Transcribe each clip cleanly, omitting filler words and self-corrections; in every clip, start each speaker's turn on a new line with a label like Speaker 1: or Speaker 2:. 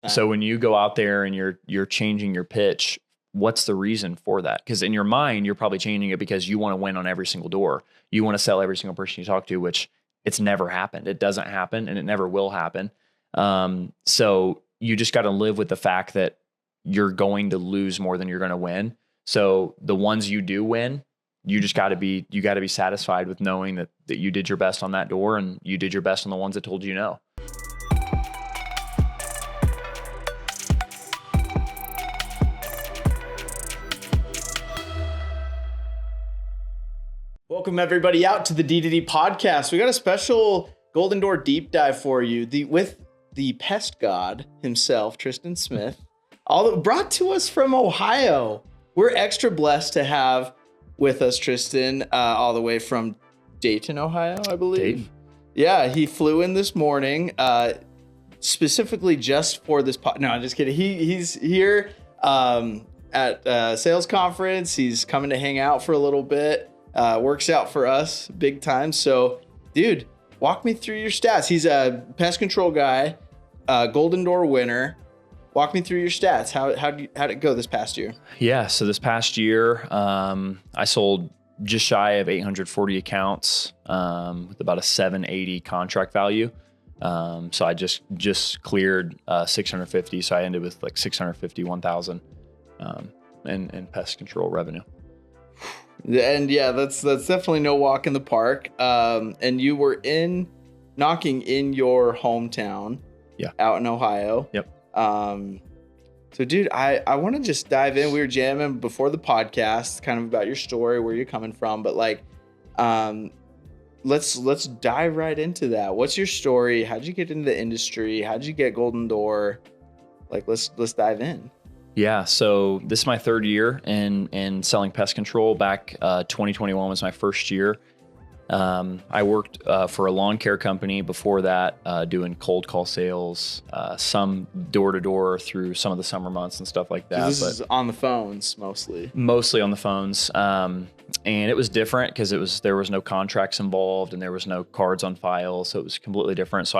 Speaker 1: So when you go out there and you're changing your pitch, what's the reason for that? Because in your mind, you're probably changing it because you want to win on every single door. You want to sell every single person you talk to, which it's never happened. It doesn't happen and it never will happen. So you just got to live with the fact that you're going to lose more than you're going to win. So the ones you do win, you got to be satisfied with knowing that you did your best on that door and you did your best on the ones that told you no.
Speaker 2: Welcome everybody out to the DDD podcast. We got a special Golden Door deep dive for you with the Pest God himself, Tristan Smith, brought to us from Ohio. We're extra blessed to have with us Tristan all the way from Dayton, Ohio, I believe.
Speaker 1: Dayton.
Speaker 2: Yeah, he flew in this morning specifically just for this No, I'm just kidding. He's here at a sales conference. He's coming to hang out for a little bit. Works out for us big time. So, dude, walk me through your stats. He's a pest control guy, Golden Door winner. Walk me through your stats. How'd it go this past year?
Speaker 1: Yeah. So this past year, I sold just shy of 840 accounts with about a 780 contract value. So I just cleared 650. So I ended with like 651,000 in pest control revenue.
Speaker 2: And yeah, that's definitely no walk in the park. And you were knocking in your hometown, out in Ohio.
Speaker 1: Yep.
Speaker 2: So dude, I want to just dive in. We were jamming before the podcast, kind of about your story, where you're coming from, but like, let's dive right into that. What's your story? How'd you get into the industry? How'd you get Golden Door? Like, let's dive in.
Speaker 1: Yeah, so this is my third year in selling pest control. Back 2021 was my first year. I worked for a lawn care company before that, doing cold call sales, some door-to-door through some of the summer months and stuff like that.
Speaker 2: This is on the phones mostly.
Speaker 1: Mostly on the phones. And it was different because there was no contracts involved and there was no cards on file, so it was completely different. So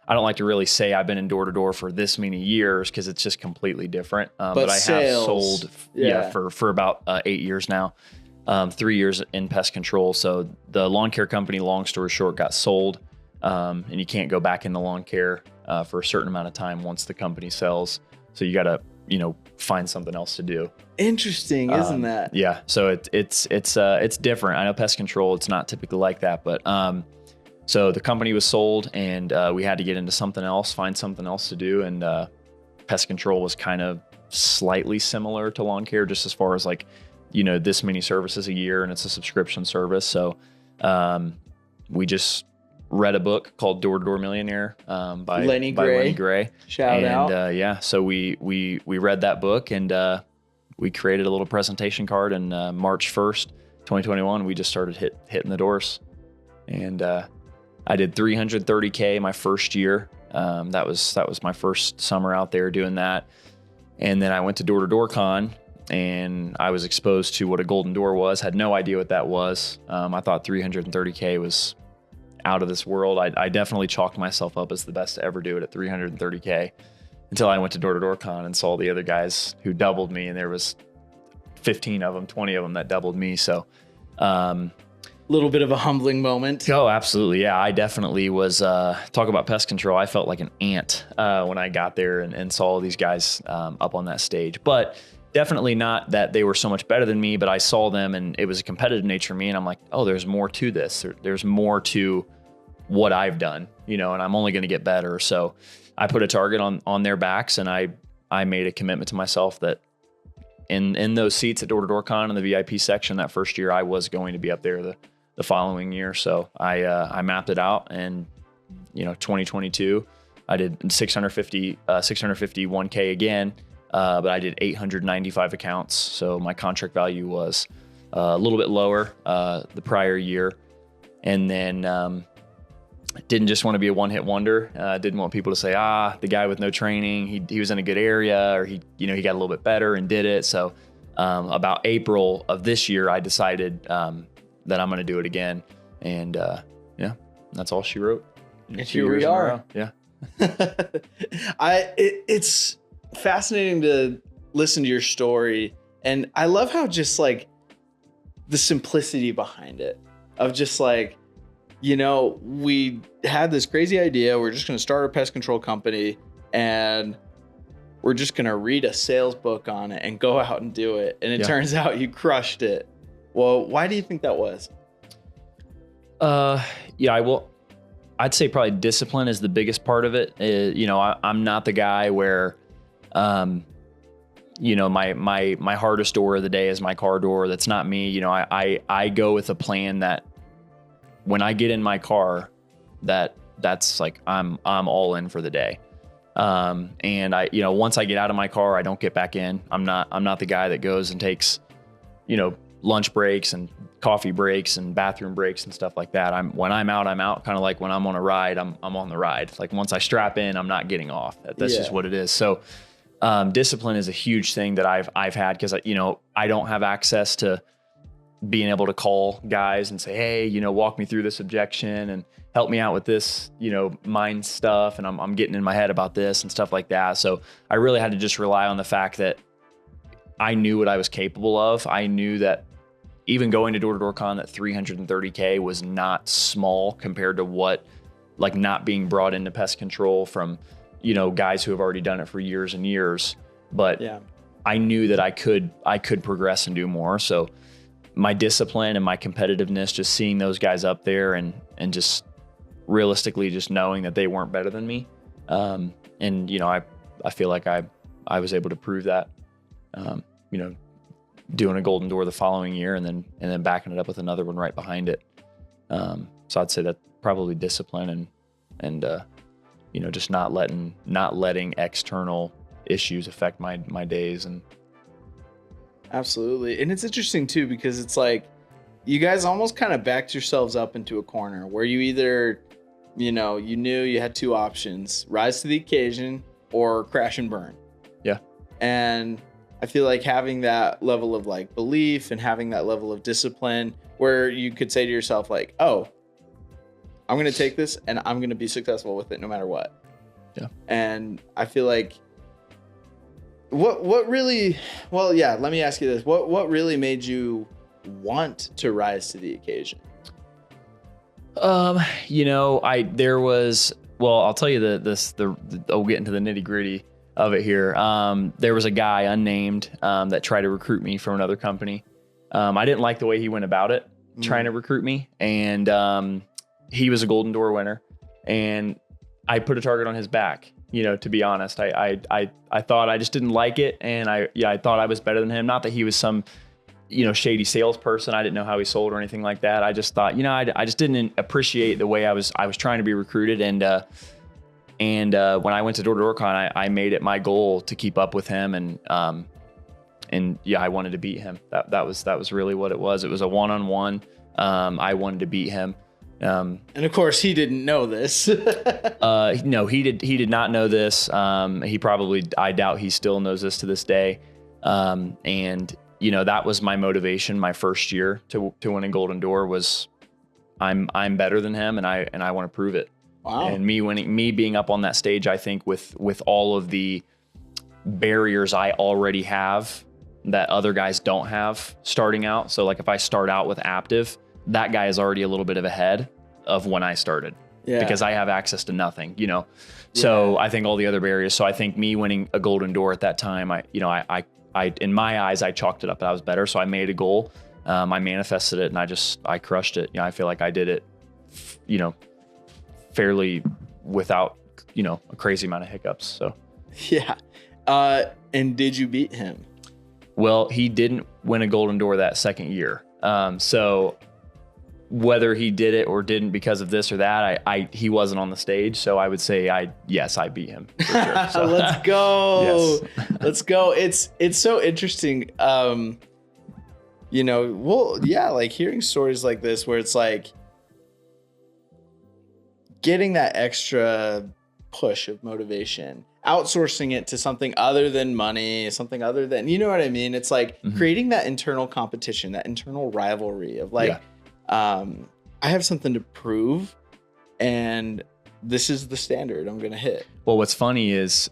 Speaker 1: I don't like to really say I've been in door-to-door for this many years because it's just completely different. But I have sold for about 8 years now, 3 years in pest control. So the lawn care company, long story short, got sold, and you can't go back into lawn care for a certain amount of time once the company sells. So you got to, find something else to do.
Speaker 2: Interesting, isn't that?
Speaker 1: Yeah. So it's different. I know pest control, it's not typically like that, but so the company was sold and we had to get into something else, find something else to do. And pest control was kind of slightly similar to lawn care, just as far as like, this many services a year and it's a subscription service. So we just read a book called Door to Door Millionaire by Lenny Gray.
Speaker 2: Shout out.
Speaker 1: So we read that book and we created a little presentation card. And March 1st, 2021, we just started hitting the doors. And I did 330K my first year. That was my first summer out there doing that. And then I went to Door Con and I was exposed to what a Golden Door was. Had no idea what that was. I thought 330K was out of this world. I definitely chalked myself up as the best to ever do it at 330K until I went to Door Con and saw the other guys who doubled me. And there was 15 of them, 20 of them that doubled me. So,
Speaker 2: little bit of a humbling moment.
Speaker 1: Oh, absolutely. Yeah, I definitely was, talk about pest control. I felt like an ant when I got there and saw these guys up on that stage. But definitely not that they were so much better than me, but I saw them and it was a competitive nature of me. And I'm like, oh, there's more to this. There's more to what I've done, and I'm only going to get better. So I put a target on their backs and I made a commitment to myself that in those seats at Door Con in the VIP section that first year, I was going to be up there the following year. So I mapped it out and, 2022, I did 651K again, but I did 895 accounts. So my contract value was a little bit lower the prior year. And then didn't just want to be a one-hit wonder. Didn't want people to say, the guy with no training, he was in a good area, or he got a little bit better and did it. So about April of this year, I decided that I'm going to do it again. And that's all she wrote.
Speaker 2: And here we are.
Speaker 1: Yeah.
Speaker 2: It's fascinating to listen to your story, and I love how just like the simplicity behind it of just like, you know, we had this crazy idea. We're just going to start a pest control company and we're just going to read a sales book on it and go out and do it. And it turns out you crushed it. Well, why do you think that was?
Speaker 1: I'd say probably discipline is the biggest part of it. You know, I'm not the guy where, you know, my hardest door of the day is my car door. That's not me. You know, I go with a plan that when I get in my car, that's like, I'm all in for the day. And you know, once I get out of my car, I don't get back in. I'm not the guy that goes and takes, you know, lunch breaks and coffee breaks and bathroom breaks and stuff like that. When I'm out, kind of like when I'm on a ride, I'm on the ride. Like once I strap in, I'm not getting off. That's just what it is. So, discipline is a huge thing that I've had because, you know, I don't have access to being able to call guys and say, hey, you know, walk me through this objection and help me out with this, you know, mind stuff. And I'm getting in my head about this and stuff like that. So I really had to just rely on the fact that I knew what I was capable of. I knew that even going to door-to-door con at $330K was not small compared to what, like, not being brought into pest control from, you know, guys who have already done it for years and years. But I knew that I could progress and do more. So my discipline and my competitiveness, just seeing those guys up there and just realistically just knowing that they weren't better than me. And, you know, I feel like I was able to prove that, you know, doing a golden door the following year and then backing it up with another one right behind it. So I'd say that probably discipline and you know, just not letting external issues affect my days. And
Speaker 2: absolutely. And it's interesting too, because it's like you guys almost kind of backed yourselves up into a corner where you either, you know, you knew you had two options: rise to the occasion or crash and burn.
Speaker 1: Yeah.
Speaker 2: And I feel like having that level of like belief and having that level of discipline where you could say to yourself like, oh, I'm going to take this and I'm going to be successful with it no matter what.
Speaker 1: Yeah.
Speaker 2: And I feel like what really, well, yeah, let me ask you this. What really made you want to rise to the occasion?
Speaker 1: You know, I'll tell you I'll get into the nitty gritty of it here. There was a guy unnamed, that tried to recruit me from another company. I didn't like the way he went about it, trying to recruit me. And, he was a golden door winner and I put a target on his back. You know, to be honest, I thought I just didn't like it. And I thought I was better than him. Not that he was some, you know, shady salesperson. I didn't know how he sold or anything like that. I just thought, you know, I just didn't appreciate the way I was trying to be recruited. And when I went to door-to-door con, I made it my goal to keep up with him. And yeah, I wanted to beat him. That was really what it was. It was a one-on-one. I wanted to beat him.
Speaker 2: And of course he didn't know this.
Speaker 1: No, he did not know this. I doubt he still knows this to this day. And you know, that was my motivation. My first year to win a golden door was I'm better than him and I want to prove it.
Speaker 2: Wow.
Speaker 1: And me being up on that stage, I think with all of the barriers I already have that other guys don't have starting out. So like if I start out with Aptive, that guy is already a little bit of ahead of when I started because I have access to nothing, you know? So I think all the other barriers. So I think me winning a golden door at that time, I in my eyes, I chalked it up that I was better. So I made a goal. I manifested it and I crushed it. You know, I feel like I did it, you know, fairly without, you know, a crazy amount of hiccups. So,
Speaker 2: yeah. And did you beat him?
Speaker 1: Well, he didn't win a golden door that second year. So whether he did it or didn't because of this or that, he wasn't on the stage. So I would say I beat him. For sure, so.
Speaker 2: Let's go.
Speaker 1: Yes.
Speaker 2: Let's go. It's so interesting. You know, well, yeah, like hearing stories like this where it's like getting that extra push of motivation, outsourcing it to something other than money, something other than, you know what I mean? It's like creating that internal competition, that internal rivalry of like, I have something to prove and this is the standard I'm going to hit.
Speaker 1: Well, what's funny is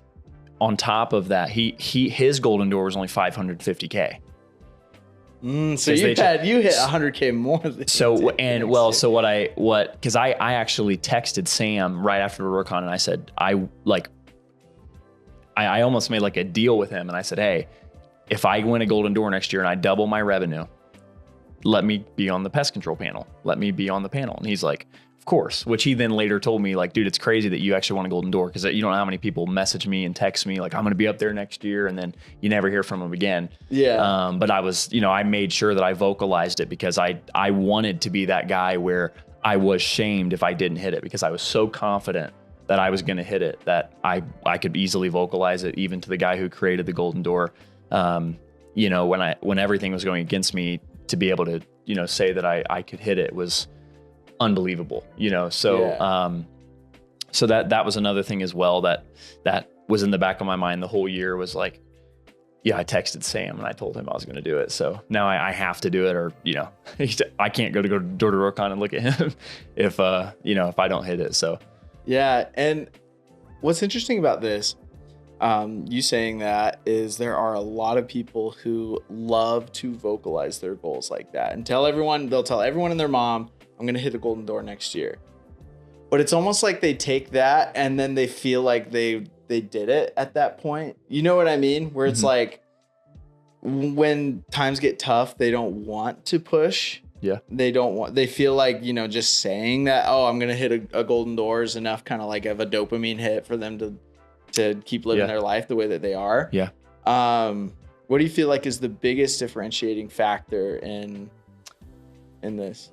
Speaker 1: on top of that, his golden door was only $550K.
Speaker 2: So you hit 100K more than
Speaker 1: so because I actually texted Sam right after the Rurcon, and I said I almost made like a deal with him, and I said, hey, if I win a golden door next year and I double my revenue, let me be on the pest control panel. Let me be on the panel. And he's like, of course, which he then later told me, like, dude, it's crazy that you actually won a golden door, because you don't know how many people message me and text me like, I'm going to be up there next year, and then you never hear from them again.
Speaker 2: Yeah.
Speaker 1: But I was, I made sure that I vocalized it, because I wanted to be that guy where I was shamed if I didn't hit it, because I was so confident that I was going to hit it that I could easily vocalize it, even to the guy who created the golden door. When everything was going against me, to be able to, say that I could hit it was unbelievable, so that was another thing as well that was in the back of my mind the whole year, was like, I texted Sam and I told him I was going to do it. So now I have to do it, or, I can't go door to Rurcon and look at him if I don't hit it. So.
Speaker 2: Yeah. And what's interesting about this, you saying that, is there are a lot of people who love to vocalize their goals like that and they'll tell everyone and their mom, I'm going to hit a golden door next year. But it's almost like they take that and then they feel like they did it at that point. You know what I mean? Where it's like, when times get tough, they don't want to push.
Speaker 1: Yeah.
Speaker 2: They feel like, just saying that, oh, I'm going to hit a golden door is enough, kind of like of a dopamine hit for them to keep living their life the way that they are.
Speaker 1: Yeah.
Speaker 2: What do you feel like is the biggest differentiating factor in this?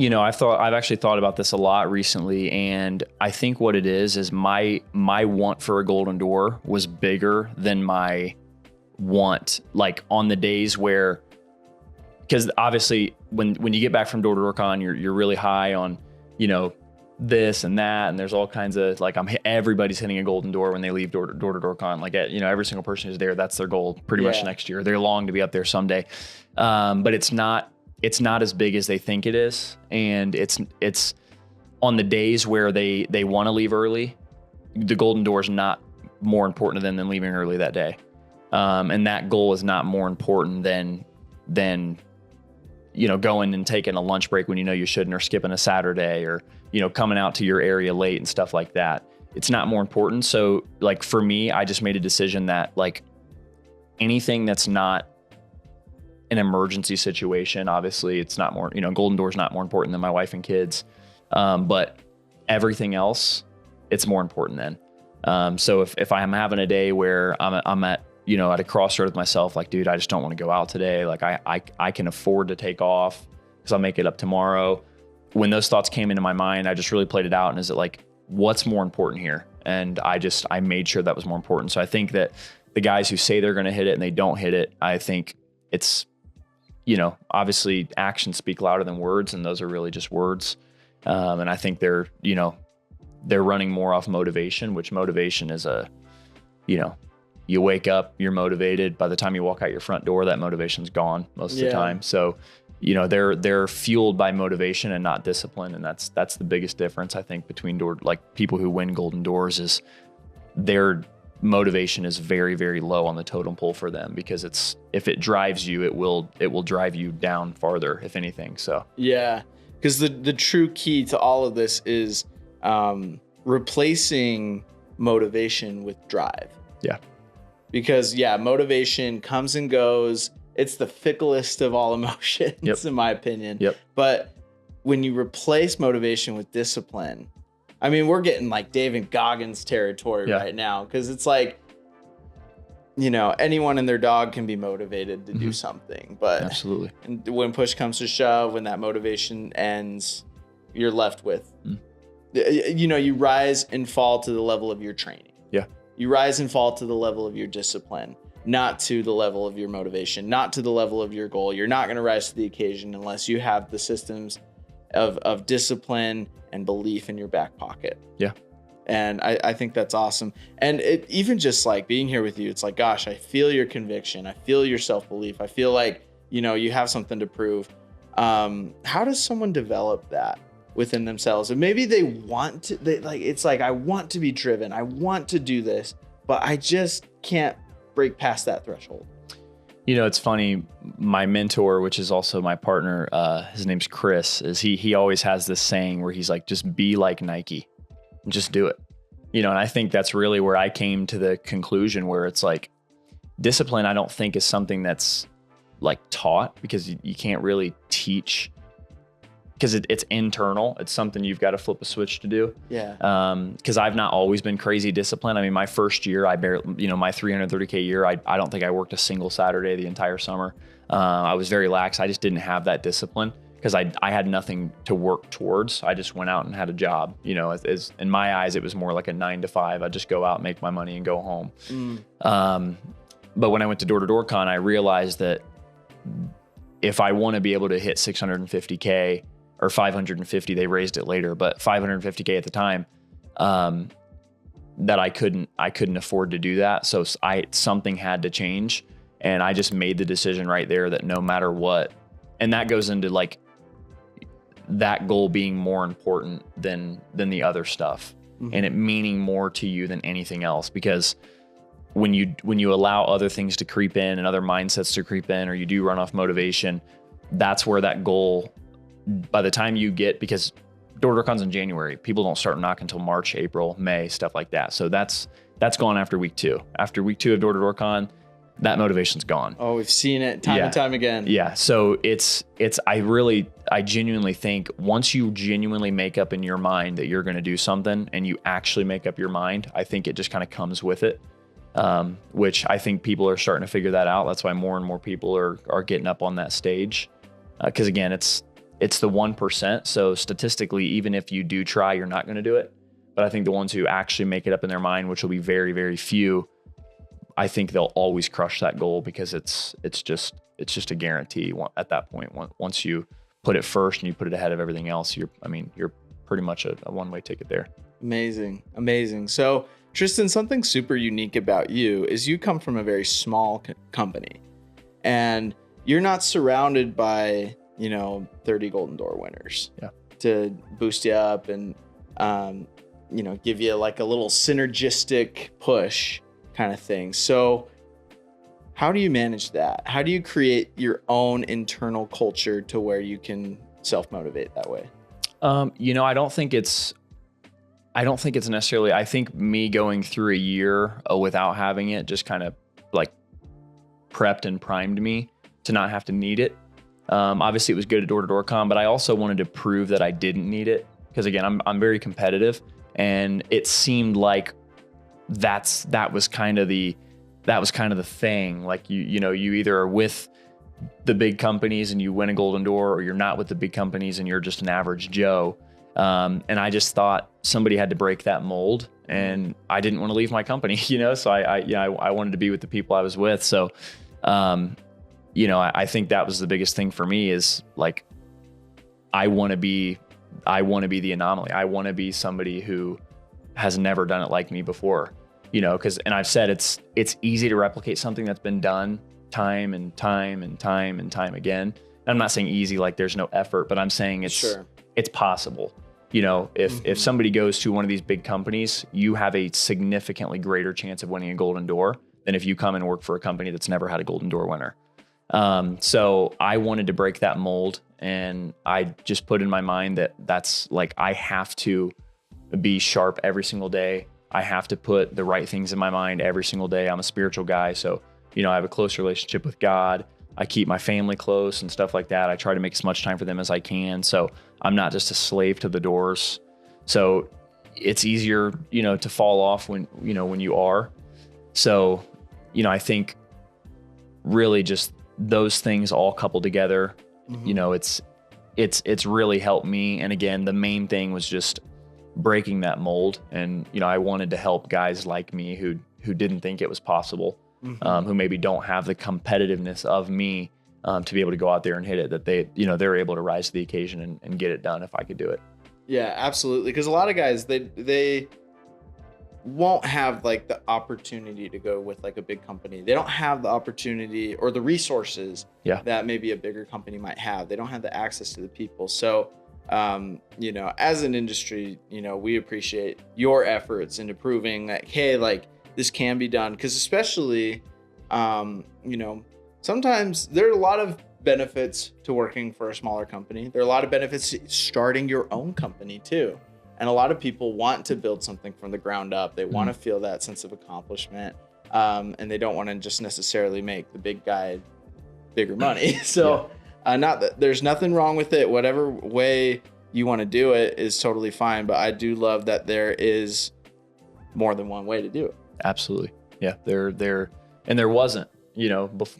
Speaker 1: I've actually thought about this a lot recently, and I think what it is my want for a golden door was bigger than my want, like on the days where, because obviously when you get back from door to Rurcon, you're really high on, this and that, and there's all kinds of like, everybody's hitting a golden door when they leave door to Rurcon. Like, every single person who's there, that's their goal pretty much next year. They long to be up there someday, but it's not as big as they think it is, and it's on the days where they want to leave early, the golden door is not more important to them than leaving early that day, and that goal is not more important than going and taking a lunch break when you shouldn't, or skipping a Saturday, or coming out to your area late and stuff like that. It's not more important. So like for me, I just made a decision that like anything that's not an emergency situation, obviously it's not more, golden door's not more important than my wife and kids. But everything else, it's more important then. So if I'm having a day where I'm at, at a crossroad with myself, like, dude, I just don't want to go out today. Like I can afford to take off because I'll make it up tomorrow. When those thoughts came into my mind, I just really played it out. And is it like, what's more important here? And I made sure that was more important. So I think that the guys who say they're going to hit it and they don't hit it, I think it's, obviously actions speak louder than words, and those are really just words. And I think they're running more off motivation, which motivation is you wake up, you're motivated. By the time you walk out your front door, that motivation's gone most of the time. So, they're fueled by motivation and not discipline. And that's the biggest difference, I think, between people who win golden doors, is their motivation is very, very low on the totem pole for them, because if it drives you, it will drive you down farther, if anything. So
Speaker 2: yeah, because the true key to all of this is replacing motivation with drive.
Speaker 1: Yeah.
Speaker 2: Because motivation comes and goes. It's the ficklest of all emotions, in my opinion.
Speaker 1: Yep.
Speaker 2: But when you replace motivation with discipline, I mean, we're getting like David Goggins territory right now, because it's like, anyone and their dog can be motivated to do something, but
Speaker 1: absolutely,
Speaker 2: when push comes to shove, when that motivation ends, you're left with, you rise and fall to the level of your training.
Speaker 1: Yeah.
Speaker 2: You rise and fall to the level of your discipline, not to the level of your motivation, not to the level of your goal. You're not going to rise to the occasion unless you have the systems of discipline and belief in your back pocket.
Speaker 1: Yeah.
Speaker 2: And I think that's awesome. And even just like being here with you, it's like, gosh, I feel your conviction. I feel your self-belief. I feel like, you have something to prove. How does someone develop that? within themselves. And maybe they want to, it's like, I want to be driven. I want to do this, but I just can't break past that threshold.
Speaker 1: You know, it's funny. My mentor, which is also my partner, his name's Chris, is he always has this saying where he's like, just be like Nike and just do it. You know, and I think that's really where I came to the conclusion where it's like discipline, I don't think is something that's like taught, because you can't really teach, because it's internal. It's something you've got to flip a switch to do.
Speaker 2: Yeah.
Speaker 1: Because I've not always been crazy disciplined. I mean, my first year, I barely, my 330K year, I don't think I worked a single Saturday the entire summer. I was very lax. I just didn't have that discipline because I had nothing to work towards. I just went out and had a job. You know, as in my eyes, it was more like a 9 to 5. I'd just go out, make my money, and go home. But when I went to Door-to-Door Con, I realized that if I want to be able to hit 650K or 550, they raised it later, but 550K at the time, that I couldn't afford to do that. So something had to change. And I just made the decision right there that no matter what, and that goes into like that goal being more important than the other stuff, and it meaning more to you than anything else. Because when you allow other things to creep in and other mindsets to creep in, or you do run off motivation, that's where that goal, by the time you get, because Door-to-Door Con's in January, people don't start knocking until March, April, May, stuff like that. So that's gone after week 2. After week 2 of Door-to-Door Con, that motivation's gone.
Speaker 2: Oh, we've seen it time and time again.
Speaker 1: Yeah. So I genuinely think once you genuinely make up in your mind that you're going to do something, and you actually make up your mind, I think it just kind of comes with it. Which I think people are starting to figure that out. That's why more and more people are getting up on that stage. Cause again, it's the 1%. So statistically, even if you do try, you're not going to do it. But I think the ones who actually make it up in their mind, which will be very, very few, I think they'll always crush that goal, because it's just a guarantee at that point. Once you put it first and you put it ahead of everything else, you're pretty much a one-way ticket there.
Speaker 2: Amazing. So Tristan, something super unique about you is you come from a very small company, and you're not surrounded by, 30 Golden Door winners to boost you up and, give you like a little synergistic push kind of thing. So how do you manage that? How do you create your own internal culture to where you can self-motivate that way?
Speaker 1: I don't think it's necessarily, I think me going through a year without having it just kind of like prepped and primed me to not have to need it. Obviously it was good at Door-to-Door Con, but I also wanted to prove that I didn't need it. Because again, I'm very competitive, and it seemed like that was kind of the thing. Like you either are with the big companies and you win a Golden Door, or you're not with the big companies and you're just an average Joe. And I just thought somebody had to break that mold, and I didn't want to leave my company, so I wanted to be with the people I was with. So, I think that was the biggest thing for me, is like, I want to be the anomaly. I want to be somebody who has never done it like me before, and I've said it's easy to replicate something that's been done time and time again. And I'm not saying easy, like there's no effort, but I'm saying it's possible. If somebody goes to one of these big companies, you have a significantly greater chance of winning a Golden Door than if you come and work for a company that's never had a Golden Door winner. So I wanted to break that mold, and I just put in my mind that's like, I have to be sharp every single day. I have to put the right things in my mind every single day. I'm a spiritual guy. So, I have a close relationship with God. I keep my family close and stuff like that. I try to make as much time for them as I can. So I'm not just a slave to the doors. So it's easier, to fall off when you are. So, I think really just those things all coupled together, it's really helped me. And again, the main thing was just breaking that mold. And, I wanted to help guys like me who didn't think it was possible, who maybe don't have the competitiveness of me, to be able to go out there and hit it, that they're able to rise to the occasion and get it done if I could do it.
Speaker 2: Yeah, absolutely. Because a lot of guys, they won't have like the opportunity to go with like a big company. They don't have the opportunity or the resources that maybe a bigger company might have. They don't have the access to the people. So as an industry, we appreciate your efforts into proving that, hey, like this can be done. Because especially, sometimes there are a lot of benefits to working for a smaller company. There are a lot of benefits to starting your own company too. And a lot of people want to build something from the ground up. They want to feel that sense of accomplishment. And they don't want to just necessarily make the big guy bigger money. So not that there's nothing wrong with it. Whatever way you want to do it is totally fine. But I do love that there is more than one way to do it.
Speaker 1: Absolutely. Yeah. And there wasn't,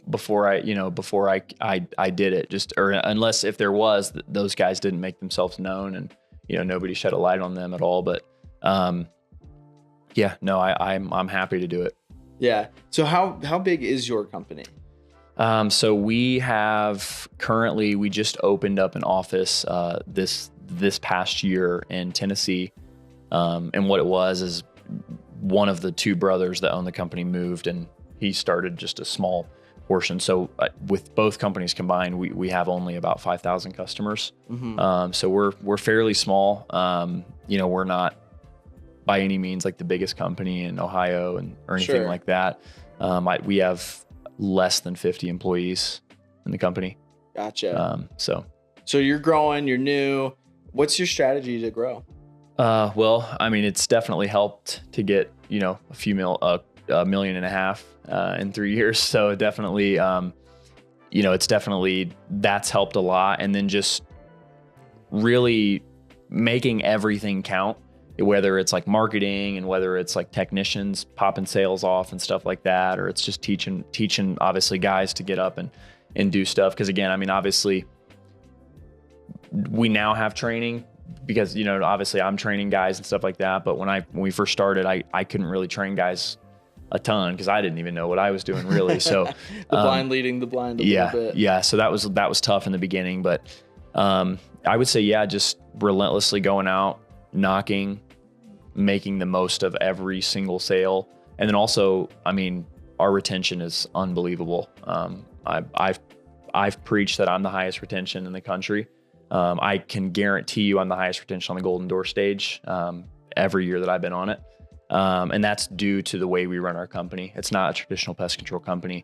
Speaker 1: before I did it, just, or unless if there was, those guys didn't make themselves known and, nobody shed a light on them at all. But, I'm happy to do it.
Speaker 2: Yeah. So how big is your company?
Speaker 1: So we just opened up an office, this past year in Tennessee. And what it was is one of the two brothers that own the company moved and he started just a small portion. So with both companies combined, we have only about 5,000 customers. Mm-hmm. So we're fairly small. We're not by any means like the biggest company in Ohio or anything like that. We have less than 50 employees in the company.
Speaker 2: Gotcha.
Speaker 1: So
Speaker 2: you're growing, you're new. What's your strategy to grow?
Speaker 1: It's definitely helped to get, $1.5 million in 3 years. So definitely, that's helped a lot. And then just really making everything count, whether it's like marketing and whether it's like technicians popping sales off and stuff like that, or it's just teaching obviously guys to get up and do stuff. Cause again, obviously we now have training because, obviously I'm training guys and stuff like that. But when we first started, I couldn't really train guys a ton because I didn't even know what I was doing really. So
Speaker 2: the blind leading the blind a little bit.
Speaker 1: Yeah. So that was tough in the beginning, but I would say, just relentlessly going out, knocking, making the most of every single sale. And then also, our retention is unbelievable. I've preached that I'm the highest retention in the country. I can guarantee you I'm the highest retention on the Golden Door stage every year that I've been on it. And that's due to the way we run our company. It's not a traditional pest control company.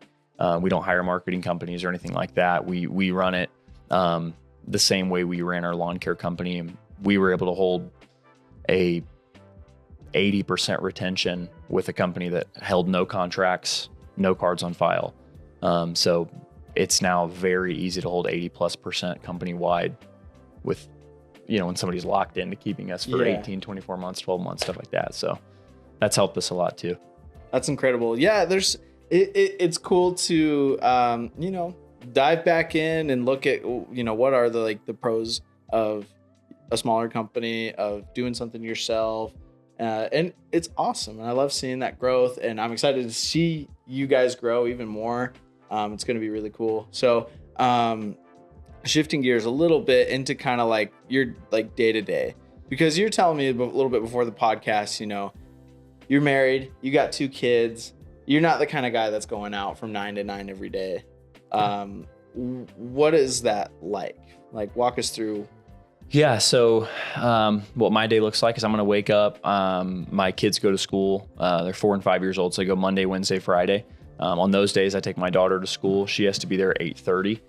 Speaker 1: We don't hire marketing companies or anything like that. We run it the same way we ran our lawn care company. And we were able to hold a 80% retention with a company that held no contracts, no cards on file. So it's now very easy to hold 80+% company wide with, when somebody's locked into keeping us for 18, 24 months, 12 months, stuff like that. So that's helped us a lot too.
Speaker 2: That's incredible. Yeah. It's cool to, dive back in and look at, what are the pros of a smaller company, of doing something yourself. And it's awesome. And I love seeing that growth, and I'm excited to see you guys grow even more. It's going to be really cool. So, shifting gears a little bit into kind of like your day to day, because you're telling me a little bit before the podcast, you're married, you got 2 kids, you're not the kind of guy that's going out from 9 to 9 every day. What is that like? Like, walk us through.
Speaker 1: Yeah. So, what my day looks like is I'm going to wake up. My kids go to school. They're 4 and 5 years old. So they go Monday, Wednesday, Friday. On those days, I take my daughter to school. She has to be there at 8:30.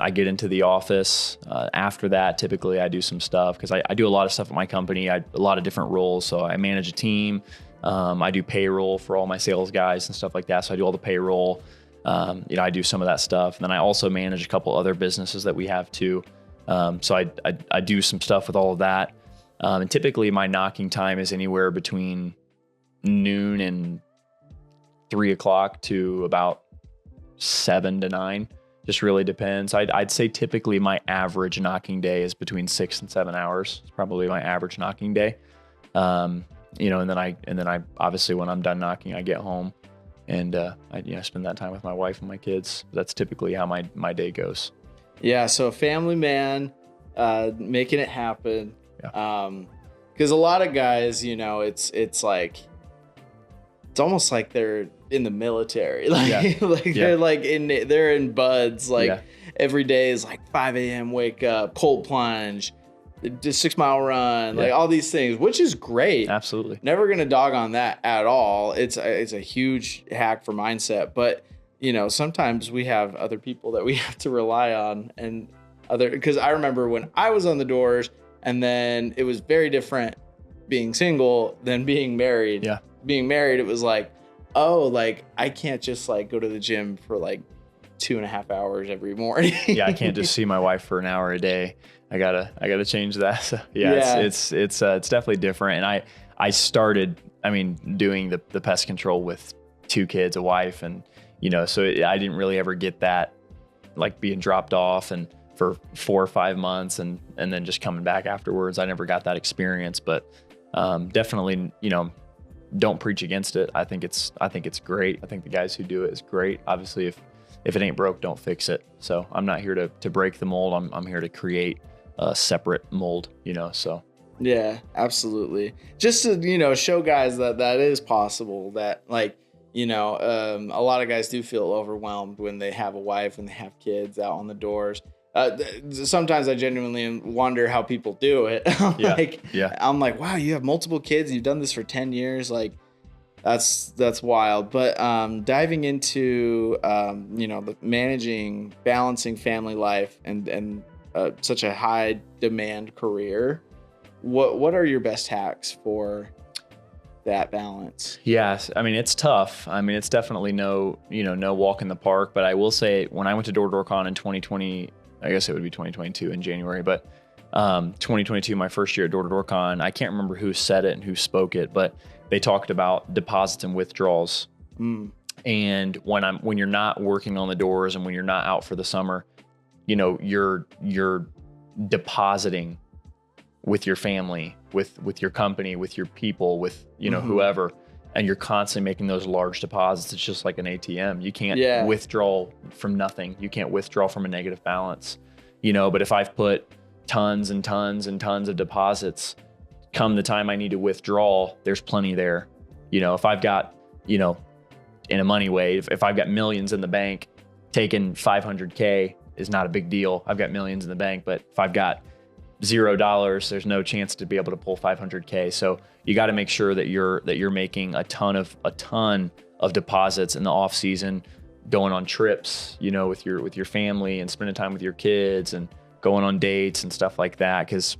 Speaker 1: I get into the office. After that, typically I do some stuff because I do a lot of stuff at my company. A lot of different roles. So I manage a team. I do payroll for all my sales guys and stuff like that. So I do all the payroll. I do some of that stuff. And then I also manage a couple other businesses that we have too. So I do some stuff with all of that. And typically my knocking time is anywhere between noon and 3 o'clock to about 7 to 9. Just really depends. I'd say typically my average knocking day is between 6 and 7 hours. It's probably my average knocking day. And then I obviously when I'm done knocking, I get home and I spend that time with my wife and my kids. That's typically how my day goes.
Speaker 2: Yeah. So a family man, making it happen.
Speaker 1: Yeah.
Speaker 2: Cause a lot of guys, it's like, it's almost like they're in the military. They're in buds. Every day is like 5 a.m. wake up, cold plunge, just 6 mile run, like
Speaker 1: Yeah.
Speaker 2: all these things, which is great.
Speaker 1: Absolutely.
Speaker 2: Never going to dog on that at all. It's a huge hack for mindset, but sometimes we have other people that we have to rely on because I remember when I was on the doors, and then it was very different being single than being married.
Speaker 1: Yeah.
Speaker 2: Being married, it was like, oh, like I can't just like go to the gym for like 2.5 hours every morning.
Speaker 1: Yeah. I can't just see my wife for an hour a day. I gotta change that. So yeah. It's definitely different. And I started, doing the pest control with 2 kids, a wife, and, so I didn't really ever get that, like being dropped off and for 4 or 5 months and then just coming back afterwards. I never got that experience, but definitely, don't preach against it. I think it's great. I think the guys who do it is great. Obviously, if it ain't broke, don't fix it. So I'm not here to break the mold. I'm here to create a separate mold, so.
Speaker 2: Yeah, absolutely. Just to, show guys that is possible, that like, a lot of guys do feel overwhelmed when they have a wife and they have kids out on the doors. Sometimes I genuinely wonder how people do it. I'm like, wow, you have multiple kids. You've done this for 10 years. Like that's wild. But diving into, balancing family life and such a high demand career. What are your best hacks for that balance?
Speaker 1: Yes. It's tough. It's definitely no walk in the park, but I will say when I went to DDDC Con in 2020, I guess it would be 2022 in January, but 2022, my first year at DDDC Con, I can't remember who said it and who spoke it, but they talked about deposits and withdrawals. And when you're not working on the doors and when you're not out for the summer, you're depositing with your family, with your company, with your people, with whoever, and you're constantly making those large deposits. It's just like an ATM. You can't withdraw from nothing. You can't withdraw from a negative balance, but if I've put tons and tons and tons of deposits, come the time I need to withdraw, there's plenty there. If I've got, in a money way, if I've got millions in the bank, taking 500K is not a big deal. I've got millions in the bank, but if I've got $0, there's no chance to be able to pull 500K. So you got to make sure that you're making a ton of deposits in the off season, going on trips, with your family and spending time with your kids and going on dates and stuff like that. Because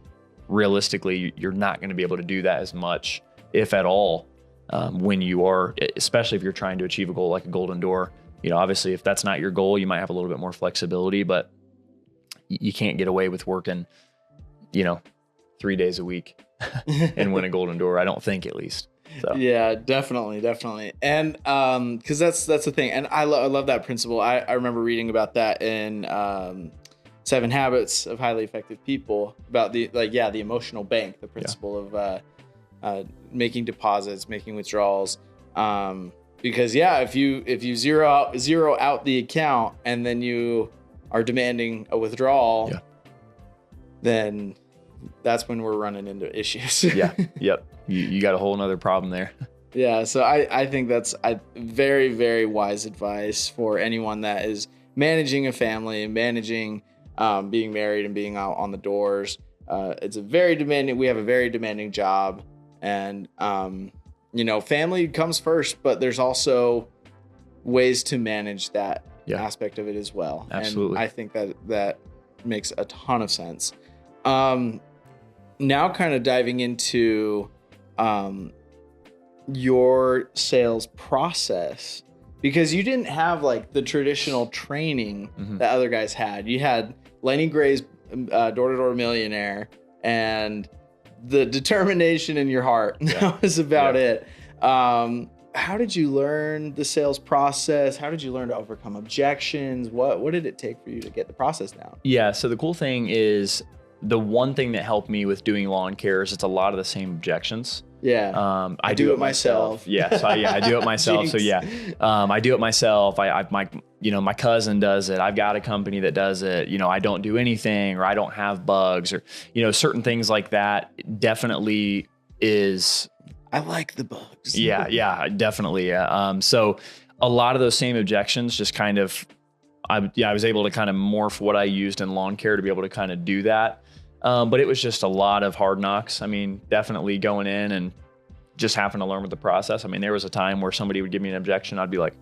Speaker 1: realistically, you're not going to be able to do that as much, if at all, when you are, especially if you're trying to achieve a goal like a golden door. Obviously, if that's not your goal, you might have a little bit more flexibility, but you can't get away with working 3 days a week and win a golden door. I don't think, at least. So.
Speaker 2: Yeah, definitely. And because that's the thing. And I love that principle. I remember reading about that in 7 Habits of Highly Effective People, about the emotional bank, the principle of making deposits, making withdrawals. Because if you zero out the account and then you are demanding a withdrawal, then that's when we're running into issues.
Speaker 1: Yep. You got a whole nother problem there.
Speaker 2: Yeah. So I think that's very, very wise advice for anyone that is managing a family and managing being married and being out on the doors. It's we have a very demanding job, and family comes first, but there's also ways to manage that aspect of it as well.
Speaker 1: Absolutely.
Speaker 2: And I think that makes a ton of sense. Now kind of diving into your sales process, because you didn't have like the traditional training that other guys had. You had Lenny Gray's Door-to-Door Millionaire and the determination in your heart. That was about it. How did you learn the sales process? How did you learn to overcome objections? What did it take for you to get the process down?
Speaker 1: Yeah. So the cool thing is, the one thing that helped me with doing lawn care is it's a lot of the same objections.
Speaker 2: Yeah.
Speaker 1: I do it myself. Yeah. So I do it myself. So yeah, I do it myself. My cousin does it. I've got a company that does it. I don't do anything, or I don't have bugs, or, certain things like that definitely is.
Speaker 2: I like the bugs.
Speaker 1: Yeah, definitely. Yeah. So a lot of those same objections just kind of, I was able to kind of morph what I used in lawn care to be able to kind of do that. But it was just a lot of hard knocks. I mean, definitely going in and just having to learn with the process. I mean, there was a time where somebody would give me an objection. I'd be like,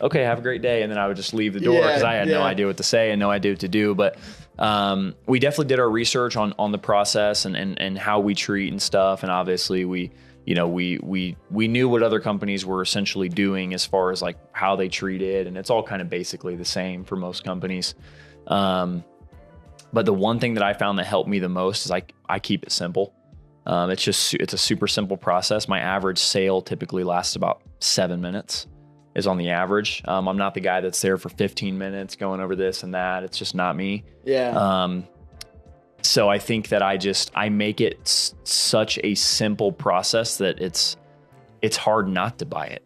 Speaker 1: okay, have a great day. And then I would just leave the door because I had no idea what to say and no idea what to do. But we definitely did our research on the process and how we treat and stuff. And obviously we knew what other companies were essentially doing as far as like how they treated. And it's all kind of basically the same for most companies. But the one thing that I found that helped me the most is I keep it simple. It's a super simple process. My average sale typically lasts about 7 minutes is on the average. I'm not the guy that's there for 15 minutes going over this and that. It's just not me.
Speaker 2: Yeah.
Speaker 1: So I think that I make it such a simple process that it's hard not to buy it,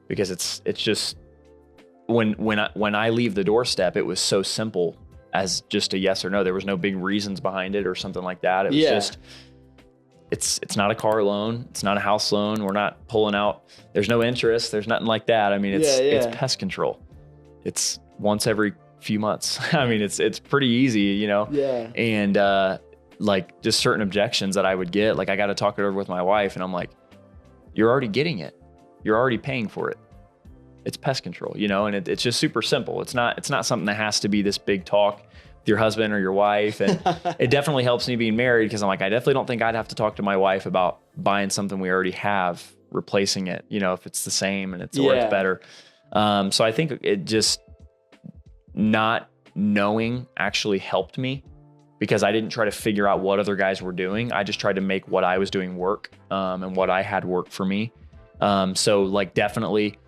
Speaker 1: because it's just when I leave the doorstep, it was so simple as just a yes or no. There was no big reasons behind it or something like that. It was just, it's not a car loan. It's not a house loan. We're not pulling out. There's no interest. There's nothing like that. I mean, it's pest control. It's once every few months. I mean, it's pretty easy, you know?
Speaker 2: Yeah.
Speaker 1: And, like just certain objections that I would get, like I got to talk it over with my wife and I'm like, you're already getting it. You're already paying for it. It's pest control, you know? And it's just super simple. It's not something that has to be this big talk with your husband or your wife. And it definitely helps me being married, because I'm like, I definitely don't think I'd have to talk to my wife about buying something we already have, replacing it, you know, if it's the same and or it's better. So I think it just not knowing actually helped me, because I didn't try to figure out what other guys were doing. I just tried to make what I was doing work, and what I had work for me. So like definitely,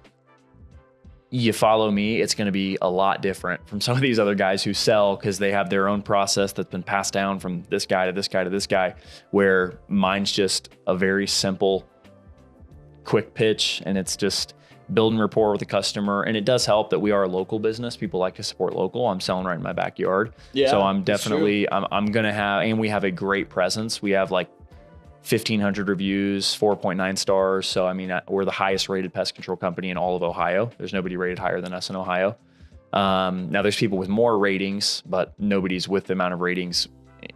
Speaker 1: you follow me, it's going to be a lot different from some of these other guys who sell, because they have their own process that's been passed down from this guy to this guy to this guy, where mine's just a very simple, quick pitch, and it's just building rapport with the customer. And it does help that we are a local business. People like to support local. I'm selling right in my backyard. Yeah, so I'm definitely, I'm going to have, and we have a great presence. We have like 1,500 reviews, 4.9 stars. So, I mean, we're the highest rated pest control company in all of Ohio. There's nobody rated higher than us in Ohio. Now there's people with more ratings, but nobody's with the amount of ratings,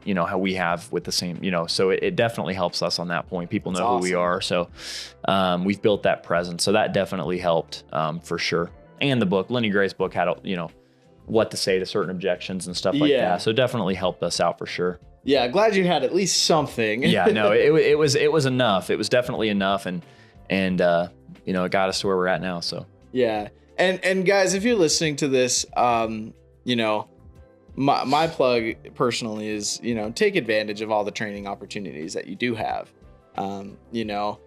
Speaker 1: you know, how we have with the same, you know, so it definitely helps us on that point. People know who we are. So, we've built that presence. So that definitely helped, for sure. And the book, Lenny Gray's book, had, you know, what to say to certain objections and stuff like that. So it definitely helped us out for sure.
Speaker 2: Yeah, glad you had at least something.
Speaker 1: Yeah, no, it was enough. It was definitely enough, and you know, it got us to where we're at now. So
Speaker 2: yeah, and guys, if you're listening to this, you know, my plug personally is, you know, take advantage of all the training opportunities that you do have. You know,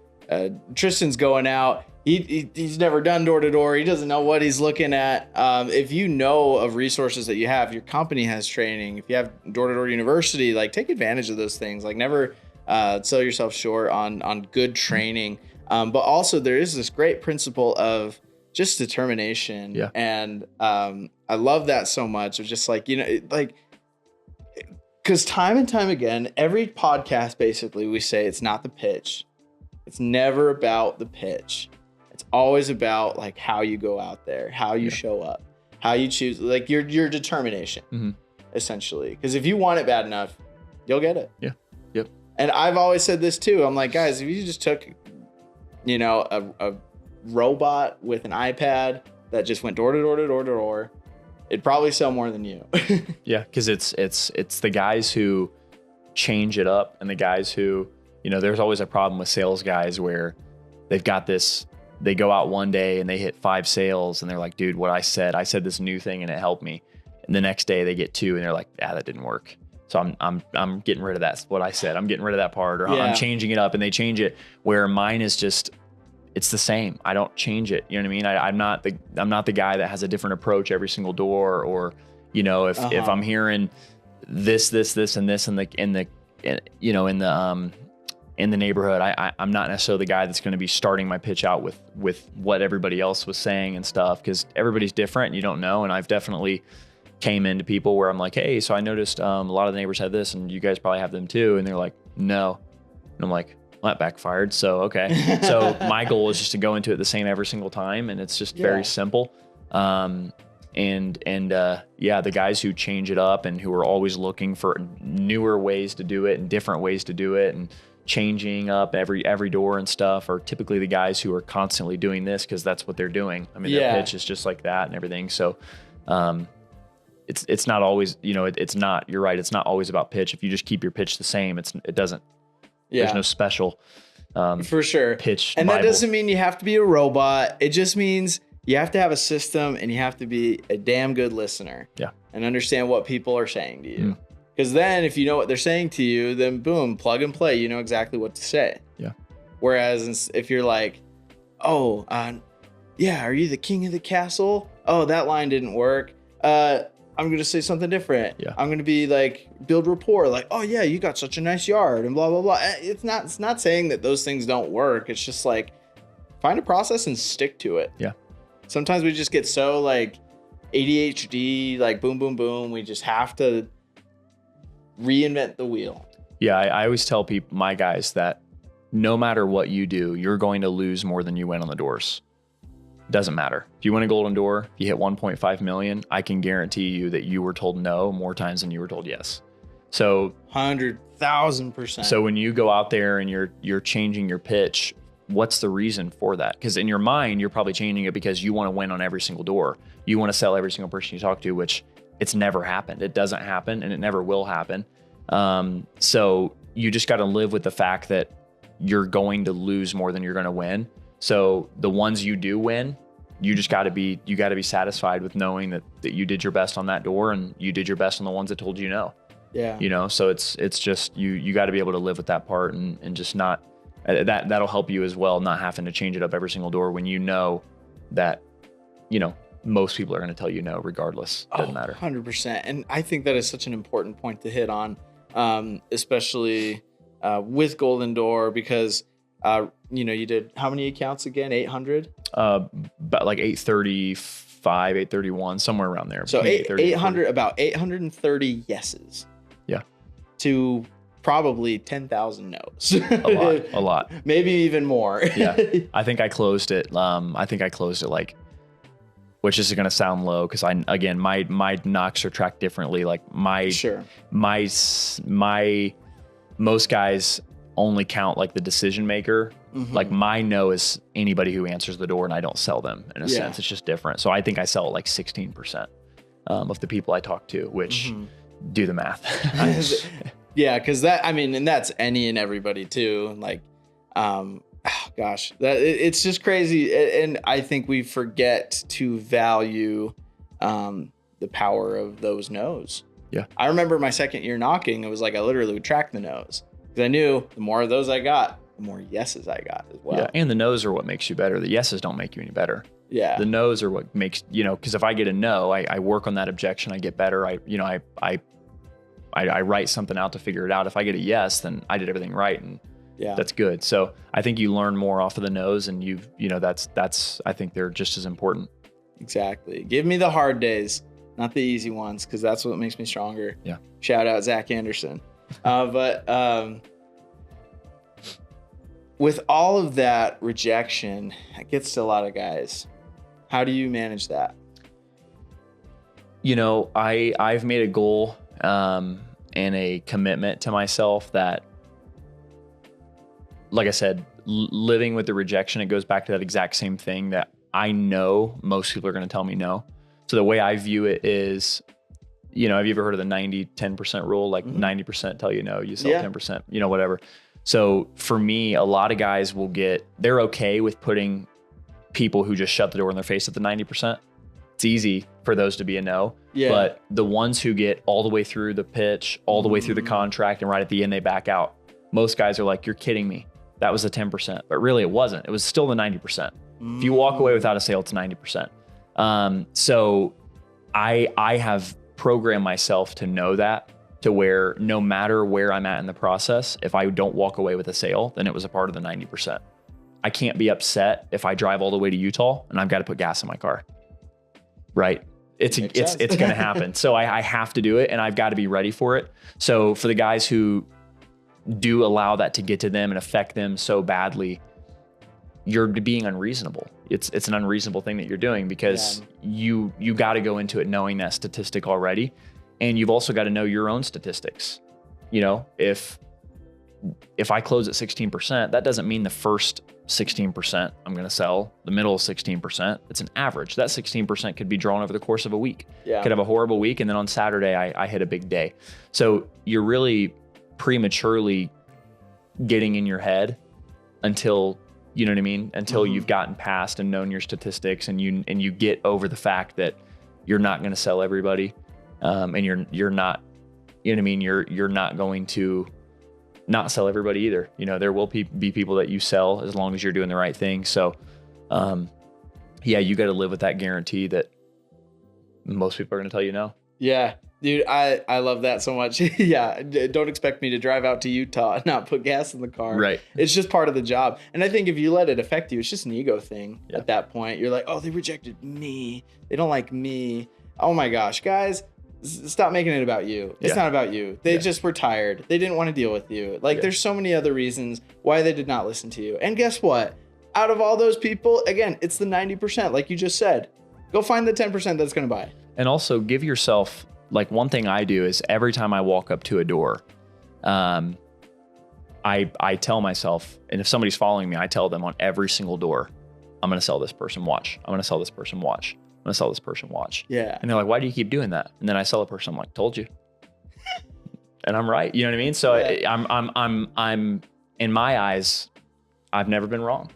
Speaker 2: Tristan's going out. He's never done door to door. He doesn't know what he's looking at. If you know of resources that you have, your company has training. If you have door to door university, like take advantage of those things. Like never sell yourself short on good training. But also there is this great principle of just determination. Yeah. And I love that so much. Of just like, you know, like, because time and time again, every podcast basically we say it's not the pitch. It's never about the pitch. It's always about like how you go out there, how you show up, how you choose, like your determination, essentially. Because if you want it bad enough, you'll get it.
Speaker 1: Yeah. Yep.
Speaker 2: And I've always said this too. I'm like, guys, if you just took, you know, a robot with an iPad that just went door to door to door to door, it'd probably sell more than you.
Speaker 1: Yeah, because it's the guys who change it up, and the guys who, you know, there's always a problem with sales guys where they've got this. They go out one day and they hit 5 sales and they're like, dude, what I said this new thing and it helped me. And the next day they get 2 and they're like, that didn't work. So I'm getting rid of that. What I said, I'm getting rid of that part, or I'm changing it up, and they change it, where mine is just, it's the same. I don't change it. You know what I mean? I'm not the guy that has a different approach every single door, or, you know, if I'm hearing this, and this in the neighborhood, I'm not necessarily the guy that's going to be starting my pitch out with what everybody else was saying and stuff, because everybody's different and you don't know. And I've definitely came into people where I'm like, hey, so I noticed a lot of the neighbors had this and you guys probably have them too. And they're like, no. And I'm like, well, that backfired. So, okay. So my goal is just to go into it the same every single time. And it's just very simple. And Yeah, the guys who change it up and who are always looking for newer ways to do it and different ways to do it and changing up every door and stuff are typically the guys who are constantly doing this because that's what they're doing. I mean, their pitch is just like that and everything. So, it's not always, it's not, you're right. It's not always about pitch. If you just keep your pitch the same, there's no special,
Speaker 2: for sure
Speaker 1: pitch.
Speaker 2: And
Speaker 1: Bible.
Speaker 2: that doesn't mean you have to be a robot. It just means you have to have a system and you have to be a damn good listener.
Speaker 1: Yeah.
Speaker 2: And understand what people are saying to you. Because then if you know what they're saying to you, then boom, plug and play. You know exactly what to say.
Speaker 1: Yeah.
Speaker 2: Whereas if you're like, are you the king of the castle? Oh, that line didn't work. I'm going to say something different.
Speaker 1: Yeah.
Speaker 2: I'm going to be like, build rapport. Like, oh yeah, you got such a nice yard and blah, blah, blah. It's not saying that those things don't work. It's just like, find a process and stick to it.
Speaker 1: Yeah.
Speaker 2: Sometimes we just get so like ADHD, like boom, boom, boom. We just have to reinvent the wheel.
Speaker 1: Yeah. I always tell my guys that no matter what you do, you're going to lose more than you win on the doors. Doesn't matter. If you win a golden door, if you hit 1.5 million, I can guarantee you that you were told no more times than you were told yes. So
Speaker 2: 100,000%.
Speaker 1: So when you go out there and you're changing your pitch, what's the reason for that? Because in your mind, you're probably changing it because you want to win on every single door. You want to sell every single person you talk to, which it's never happened. It doesn't happen and it never will happen. So you just got to live with the fact that you're going to lose more than you're going to win. So the ones you do win, you got to be satisfied with knowing that you did your best on that door and you did your best on the ones that told you no.
Speaker 2: Yeah.
Speaker 1: So it's just, you got to be able to live with that part and just not, that'll help you as well. Not having to change it up every single door when you know that, most people are going to tell you no, regardless. Doesn't matter.
Speaker 2: 100%. And I think that is such an important point to hit on, especially with Golden Door, because you did how many accounts again? 800?
Speaker 1: About like 835, 831, somewhere around there.
Speaker 2: So 800, about 830 yeses.
Speaker 1: Yeah.
Speaker 2: To probably 10,000 no's.
Speaker 1: A lot.
Speaker 2: Maybe even more.
Speaker 1: Yeah. I think I closed it. Like, which is going to sound low because my knocks are tracked differently. Like my most guys only count like the decision maker. Mm-hmm. Like my no is anybody who answers the door and I don't sell them in a sense. It's just different. So I think I sell like 16% of the people I talk to, which do the math.
Speaker 2: Yeah. Cause and that's any and everybody too. Like, it's just crazy. And I think we forget to value, the power of those no's.
Speaker 1: Yeah.
Speaker 2: I remember my second year knocking, it was like, I literally would track the no's. Because I knew the more of those I got, the more yeses I got as well.
Speaker 1: Yeah, and the no's are what makes you better. The yeses don't make you any better.
Speaker 2: Yeah.
Speaker 1: The no's are what makes, because if I get a no, I work on that objection, I get better. I write something out to figure it out. If I get a yes, then I did everything right, and that's good. So I think you learn more off of the no's, and that's I think they're just as important.
Speaker 2: Exactly. Give me the hard days, not the easy ones, because that's what makes me stronger.
Speaker 1: Yeah.
Speaker 2: Shout out Zach Anderson. But with all of that rejection, it gets to a lot of guys. How do you manage that?
Speaker 1: I've made a goal and a commitment to myself that, like I said, living with the rejection, it goes back to that exact same thing that I know most people are going to tell me no. So the way I view it is, have you ever heard of the 90-10% rule? Like 90% tell you no, you sell 10%, whatever. So for me, a lot of guys they're okay with putting people who just shut the door in their face at the 90%. It's easy for those to be a no. Yeah. But the ones who get all the way through the pitch, all the way through the contract, and right at the end, they back out. Most guys are like, you're kidding me. That was the 10%. But really it wasn't. It was still the 90%. If you walk away without a sale, it's 90%. So I have programmed myself to know that, to where no matter where I'm at in the process, if I don't walk away with a sale, then it was a part of the 90%. I can't be upset if I drive all the way to Utah and I've got to put gas in my car. Right? It's going to happen. So I have to do it, and I've got to be ready for it. So for the guys who do allow that to get to them and affect them so badly, you're being unreasonable. It's an unreasonable thing that you're doing because you got to go into it knowing that statistic already. And you've also got to know your own statistics. You know, if I close at 16%, that doesn't mean the first 16% I'm going to sell, the middle 16%. It's an average. That 16% could be drawn over the course of a week. Yeah. Could have a horrible week, and then on Saturday I hit a big day. So you're really prematurely getting in your head until, you know what I mean? Until you've gotten past and known your statistics, and you get over the fact that you're not going to sell everybody, and you're not, you know what I mean? You're not going to not sell everybody either. You know, there will be people that you sell as long as you're doing the right thing. So, you got to live with that guarantee that most people are going to tell you no.
Speaker 2: Yeah, dude, I love that so much. Yeah. Don't expect me to drive out to Utah and not put gas in the car.
Speaker 1: Right.
Speaker 2: It's just part of the job. And I think if you let it affect you, it's just an ego thing at that point. You're like, oh, they rejected me. They don't like me. Oh my gosh, guys. Stop making it about you. It's not about you. They just were tired. They didn't want to deal with you. Like there's so many other reasons why they did not listen to you. And guess what? Out of all those people, again, it's the 90%, like you just said. Go find the 10% that's going to buy.
Speaker 1: And also give yourself, like, one thing I do is every time I walk up to a door, I tell myself, and if somebody's following me, I tell them on every single door, I'm going to sell this person, watch. I'm going to sell this person, watch. I'm gonna sell this person, watch.
Speaker 2: Yeah.
Speaker 1: And they're like, why do you keep doing that? And then I sell a person, I'm like, told you. And I'm right. You know what I mean? So I'm in my eyes, I've never been wrong.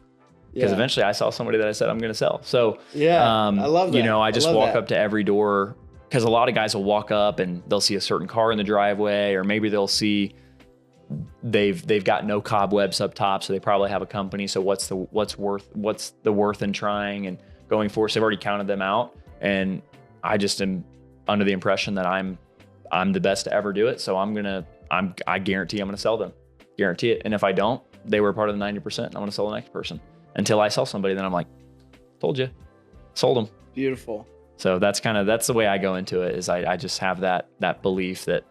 Speaker 1: Because eventually I saw somebody that I said I'm gonna sell. So
Speaker 2: I love that.
Speaker 1: You know, I just walk up to every door, because a lot of guys will walk up and they'll see a certain car in the driveway, or maybe they'll see they've got no cobwebs up top, so they probably have a company. So what's the worth in trying and going forward? So they've already counted them out, and I just am under the impression that I'm the best to ever do it. So I guarantee I'm gonna sell them, guarantee it. And if I don't, they were part of the 90%. I'm gonna sell the next person until I sell somebody. Then I'm like, told you, sold them.
Speaker 2: Beautiful.
Speaker 1: So that's the way I go into it. Is I just have that belief that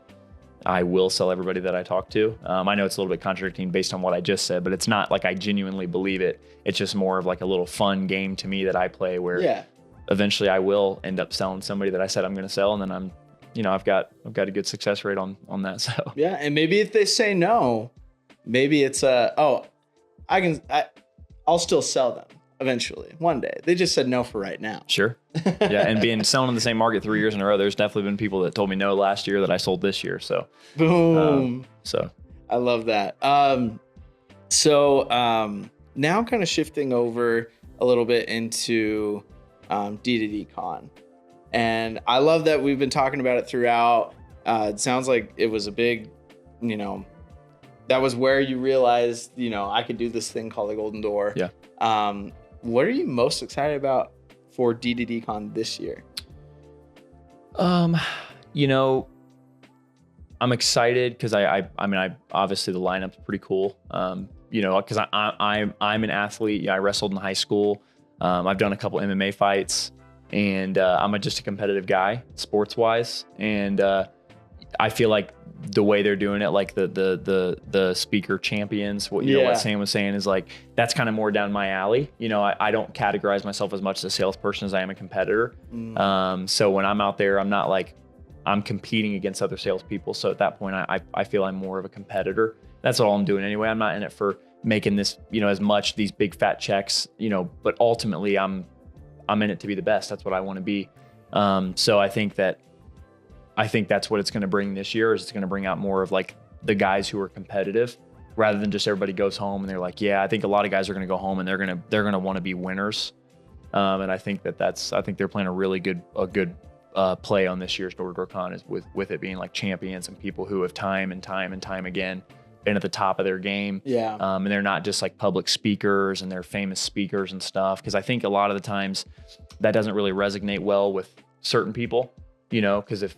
Speaker 1: I will sell everybody that I talk to. I know it's a little bit contradicting based on what I just said, but it's not like I genuinely believe it. It's just more of like a little fun game to me that I play where eventually I will end up selling somebody that I said I'm going to sell. And then I've got a good success rate on that. So
Speaker 2: yeah. And maybe if they say no, maybe it's I'll still sell them eventually one day. They just said no for right now.
Speaker 1: Sure. Yeah. And selling in the same market 3 years in a row, there's definitely been people that told me no last year that I sold this year. So
Speaker 2: boom.
Speaker 1: So
Speaker 2: I love that. Now kind of shifting over a little bit into DDD Con. And I love that we've been talking about it throughout. It sounds like it was a big, that was where you realized, I could do this thing called the Golden Door.
Speaker 1: Yeah.
Speaker 2: What are you most excited about for DDD Con this year?
Speaker 1: I'm excited because I obviously the lineup's pretty cool. Because I'm an athlete. Yeah, I wrestled in high school. I've done a couple MMA fights, and I'm just a competitive guy, sports wise. And I feel like the way they're doing it, like the speaker champions, what Sam was saying is like, that's kind of more down my alley. I don't categorize myself as much as a salesperson as I am a competitor. So when I'm out there, I'm not like, I'm competing against other salespeople. So at that point, I feel I'm more of a competitor. That's all I'm doing anyway. I'm not in it for making this, as much, these big fat checks, but ultimately I'm in it to be the best. That's what I want to be. So I think that's what it's going to bring this year. Is it's going to bring out more of like the guys who are competitive, rather than just everybody goes home and they're like, yeah, I think a lot of guys are going to go home and they're going to want to be winners. And I think I think they're playing a really good play on this year's Door to Door Con, is with it being like champions and people who have time and time again been at the top of their game.
Speaker 2: Yeah.
Speaker 1: And they're not just like public speakers and they're famous speakers and stuff. Cause I think a lot of the times that doesn't really resonate well with certain people, cause if,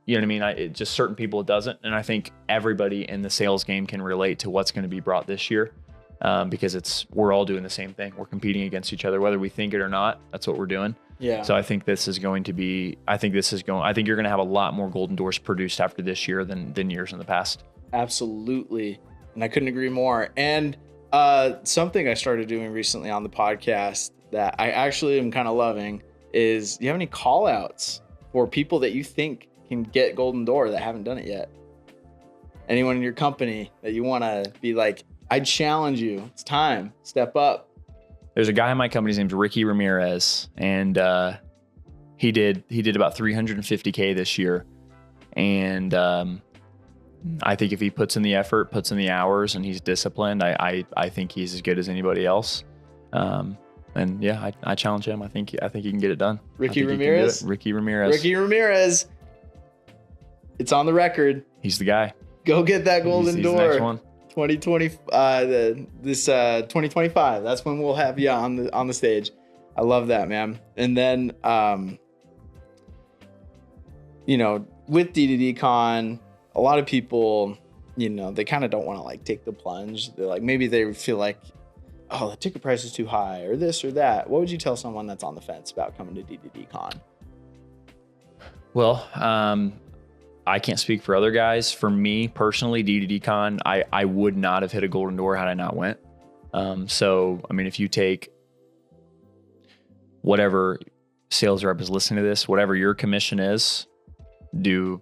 Speaker 1: you know what I mean? Just certain people it doesn't. And I think everybody in the sales game can relate to what's going to be brought this year. Because we're all doing the same thing. We're competing against each other, whether we think it or not. That's what we're doing.
Speaker 2: Yeah.
Speaker 1: So I think you're going to have a lot more Golden Doors produced after this year than years in the past.
Speaker 2: Absolutely. And I couldn't agree more. And Something I started doing recently on the podcast that I actually am kind of loving is, do you have any call outs for people that you think can get Golden Door that haven't done it yet? Anyone in your company that you want to be like, I challenge you, it's time, step up.
Speaker 1: There's a guy in my company, his name's Ricky Ramirez, and he did about 350K this year. And I think if he puts in the effort, puts in the hours, and he's disciplined, I think he's as good as anybody else. And yeah, I challenge him. I think he can get it done.
Speaker 2: Ricky Ramirez.
Speaker 1: Ricky Ramirez.
Speaker 2: Ricky Ramirez. It's on the record.
Speaker 1: He's the guy.
Speaker 2: Go get that Golden
Speaker 1: he's
Speaker 2: Door.
Speaker 1: The next one.
Speaker 2: 2020. 2025. That's when we'll have you on the stage. I love that, man. And then, with DDD Con, a lot of people, they kind of don't want to like take the plunge. They're like, maybe they feel like, oh, the ticket price is too high or this or that. What would you tell someone that's on the fence about coming to DDD Con?
Speaker 1: Well, I can't speak for other guys. For me personally, DDD Con, I would not have hit a Golden Door had I not went. So, I mean, if you take whatever sales rep is listening to this, whatever your commission is, do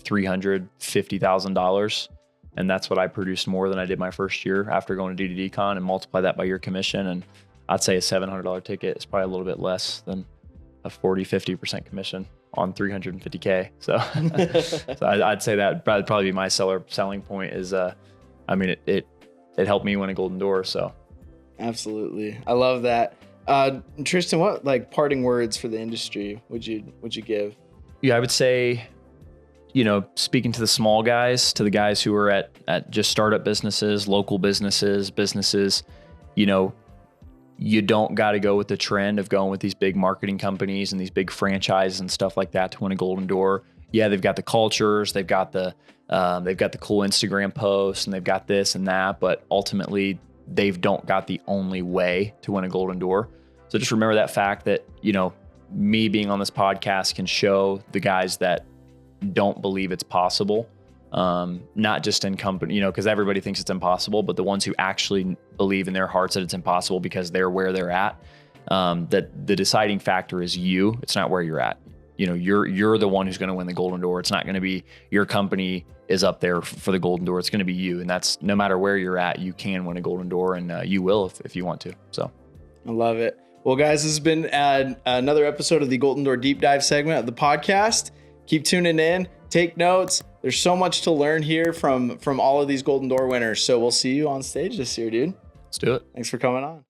Speaker 1: $350,000. And that's what I produced more than I did my first year after going to DDD Con, and multiply that by your commission. And I'd say a $700 ticket is probably a little bit less than a 40-50% commission on 350K. So, I'd say that would probably be my selling point is, it helped me win a Golden Door. So
Speaker 2: absolutely. I love that. Tristan, what like parting words for the industry would you give?
Speaker 1: Yeah, I would say, speaking to the small guys, to the guys who are at just startup businesses, local businesses, you don't got to go with the trend of going with these big marketing companies and these big franchises and stuff like that to win a Golden Door. Yeah, they've got the cultures, they've got the cool Instagram posts, and they've got this and that, but ultimately they don't got the only way to win a Golden Door. So just remember that fact that, me being on this podcast can show the guys that don't believe it's possible, not just in company, because everybody thinks it's impossible, but the ones who actually believe in their hearts that it's impossible because they're where they're at, that the deciding factor is you. It's not where you're at. You're the one who's going to win the Golden Door. It's not going to be your company is up there for the Golden Door. It's going to be you. And that's no matter where you're at, you can win a Golden Door, and you will if you want to. So
Speaker 2: I love it. Well, guys, this has been another episode of the Golden Door Deep Dive segment of the podcast. Keep tuning in. Take notes. There's so much to learn here from all of these Golden Door winners. So we'll see you on stage this year, dude.
Speaker 1: Let's do it.
Speaker 2: Thanks for coming on.